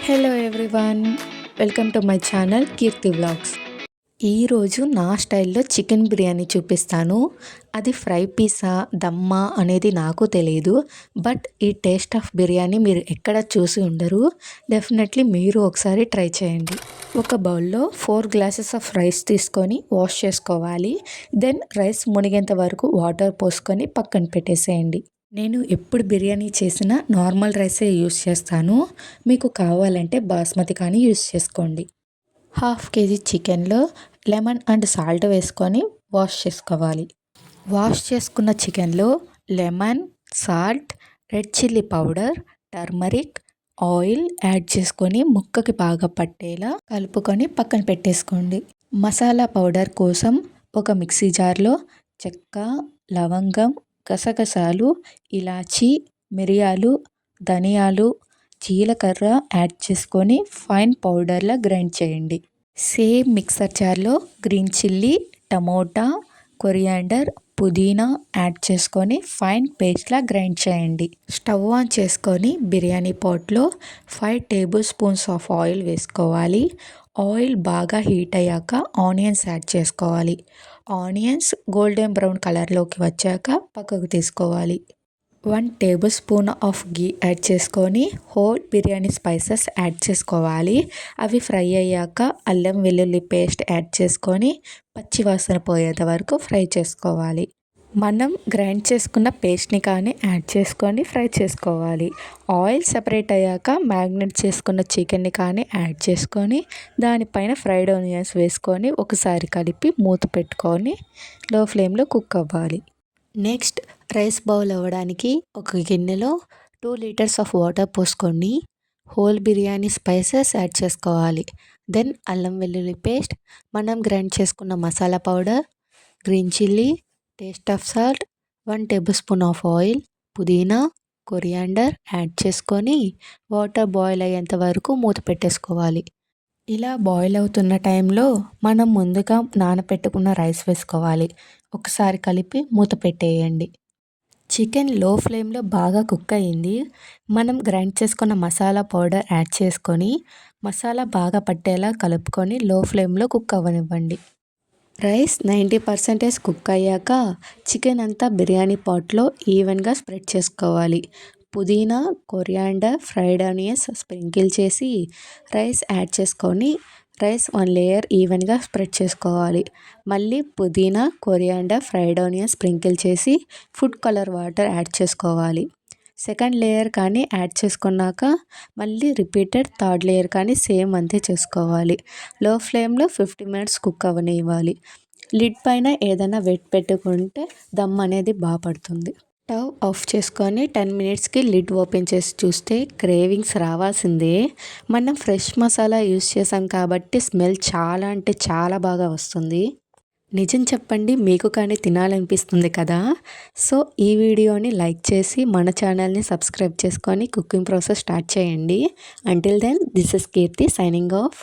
Hello everyone, welcome to my channel Keerthi vlogs. ఈరోజు నా స్టైల్లో చికెన్ బిర్యానీ చూపిస్తాను. అది ఫ్రై పీసా దమ్మా అనేది నాకు తెలియదు. బట్ ఈ టేస్ట్ ఆఫ్ బిర్యానీ మీరు ఎక్కడ చూసి ఉండరు. డెఫినెట్లీ మీరు ఒకసారి ట్రై చేయండి. ఒక బౌల్లో 4 గ్లాసెస్ ఆఫ్ రైస్ తీసుకొని వాష్ చేసుకోవాలి. దెన్ రైస్ మునిగేంత వరకు వాటర్ పోసుకొని పక్కన పెట్టేసేయండి. నేను ఎప్పుడు బిర్యానీ చేసినా నార్మల్ రైసే యూస్ చేస్తాను. మీకు కావాలంటే బాస్మతి కానీ యూస్ చేసుకోండి. 1/2 కేజీ చికెన్లో లెమన్ అండ్ సాల్ట్ వేసుకొని వాష్ చేసుకోవాలి. వాష్ చేసుకున్న చికెన్లో lemon, salt, red chilli powder, turmeric, oil add చేసుకొని ముక్కకి బాగా పట్టేలా కలుపుకొని పక్కన పెట్టేసుకోండి. మసాలా పౌడర్ కోసం ఒక మిక్సీ జార్లో చెక్క, లవంగం, గసగసాలు, ఇలాచీ, మిరియాలు, ధనియాలు, జీలకర్ర యాడ్ చేసుకొని ఫైన్ పౌడర్లా గ్రైండ్ చేయండి. సేమ్ మిక్సర్ జార్లో గ్రీన్ చిల్లీ, టమోటా, కొరియాండర్, పుదీనా యాడ్ చేసుకొని ఫైన్ పేస్ట్లా గ్రైండ్ చేయండి. స్టవ్ ఆన్ చేసుకొని బిర్యానీ పాట్లో 5 టేబుల్ స్పూన్స్ ఆఫ్ ఆయిల్ వేసుకోవాలి. ఆయిల్ బాగా హీట్ అయ్యాక ఆనియన్స్ యాడ్ చేసుకోవాలి. ఆనియన్స్ గోల్డెన్ బ్రౌన్ కలర్లోకి వచ్చాక పక్కకు తీసుకోవాలి. 1 table spoon of ghee add చేసుకొని హోల్ బిర్యానీ స్పైసెస్ యాడ్ చేసుకోవాలి. అవి ఫ్రై అయ్యాక అల్లం వెల్లుల్లి పేస్ట్ యాడ్ చేసుకొని పచ్చివాసన పోయేంత వరకు ఫ్రై చేసుకోవాలి. మనం గ్రైండ్ చేసుకున్న పేస్ట్ని కానీ యాడ్ చేసుకొని ఫ్రై చేసుకోవాలి. ఆయిల్ సెపరేట్ అయ్యాక మ్యాగ్నేట్ చేసుకున్న చికెన్ని కానీ యాడ్ చేసుకొని దానిపైన ఫ్రైడ్ ఆనియన్స్ వేసుకొని ఒకసారి కలిపి మూత పెట్టుకొని లో ఫ్లేమ్లో కుక్ అవ్వాలి. నెక్స్ట్ రైస్ బౌల్ అవ్వడానికి ఒక గిన్నెలో 2 లీటర్స్ ఆఫ్ వాటర్ పోసుకొని హోల్ బిర్యానీ స్పైసెస్ యాడ్ చేసుకోవాలి. దెన్ అల్లం వెల్లుల్లి పేస్ట్, మనం గ్రైండ్ చేసుకున్న masala powder, green chilli, taste of salt, 1 table spoon of oil, పుదీనా, కొరియాండర్ యాడ్ చేసుకొని వాటర్ బాయిల్ అయ్యేంత వరకు మూత పెట్టేసుకోవాలి. ఇలా బాయిల్ అవుతున్న టైంలో మనం ముందుగా నానబెట్టుకున్న రైస్ వేసుకోవాలి. ఒకసారి కలిపి మూత పెట్టేయండి. చికెన్ లో ఫ్లేమ్లో బాగా కుక్ అయ్యింది. మనం గ్రైండ్ చేసుకున్న మసాలా పౌడర్ యాడ్ చేసుకొని మసాలా బాగా పట్టేలా కలుపుకొని లో ఫ్లేమ్లో కుక్ అవ్వనివ్వండి. రైస్ 90% కుక్ అయ్యాక చికెన్ అంతా బిర్యానీ పాట్లో ఈవెన్గా స్ప్రెడ్ చేసుకోవాలి. పుదీనా, కొరియాండర్, ఫ్రైడ్ ఆనియన్స్ స్ప్రింకిల్ చేసి రైస్ యాడ్ చేసుకొని రైస్ 1 లేయర్ ఈవెన్గా స్ప్రెడ్ చేసుకోవాలి. మళ్ళీ పుదీనా, కొరియాండర్, ఫ్రైడ్ ఆనియన్స్ స్ప్రింకిల్ చేసి ఫుడ్ కలర్ వాటర్ యాడ్ చేసుకోవాలి. సెకండ్ లేయర్ కానీ యాడ్ చేసుకున్నాక మళ్ళీ రిపీటెడ్ థర్డ్ లేయర్ కానీ సేమ్ అంతే చేసుకోవాలి. లో ఫ్లేమ్లో 50 మినిట్స్ కుక్ అవ్వనివ్వాలి. లిడ్ పైన ఏదైనా వెట్ పెట్టుకుంటే దమ్ అనేది బాగా పడుతుంది. స్టవ్ ఆఫ్ చేసుకొని 10 మినిట్స్కి లిడ్ ఓపెన్ చేసి చూస్తే క్రేవింగ్స్ రావాల్సిందే. మనం ఫ్రెష్ మసాలా యూస్ చేసాం కాబట్టి స్మెల్ చాలా అంటే చాలా బాగా వస్తుంది. నిజం చెప్పండి, మీకు కానీ తినాలనిపిస్తుంది కదా. సో ఈ వీడియోని లైక్ చేసి మన ఛానల్ని సబ్స్క్రైబ్ చేసుకొని కుకింగ్ ప్రాసెస్ స్టార్ట్ చేయండి. Until then this is Keerthi signing of.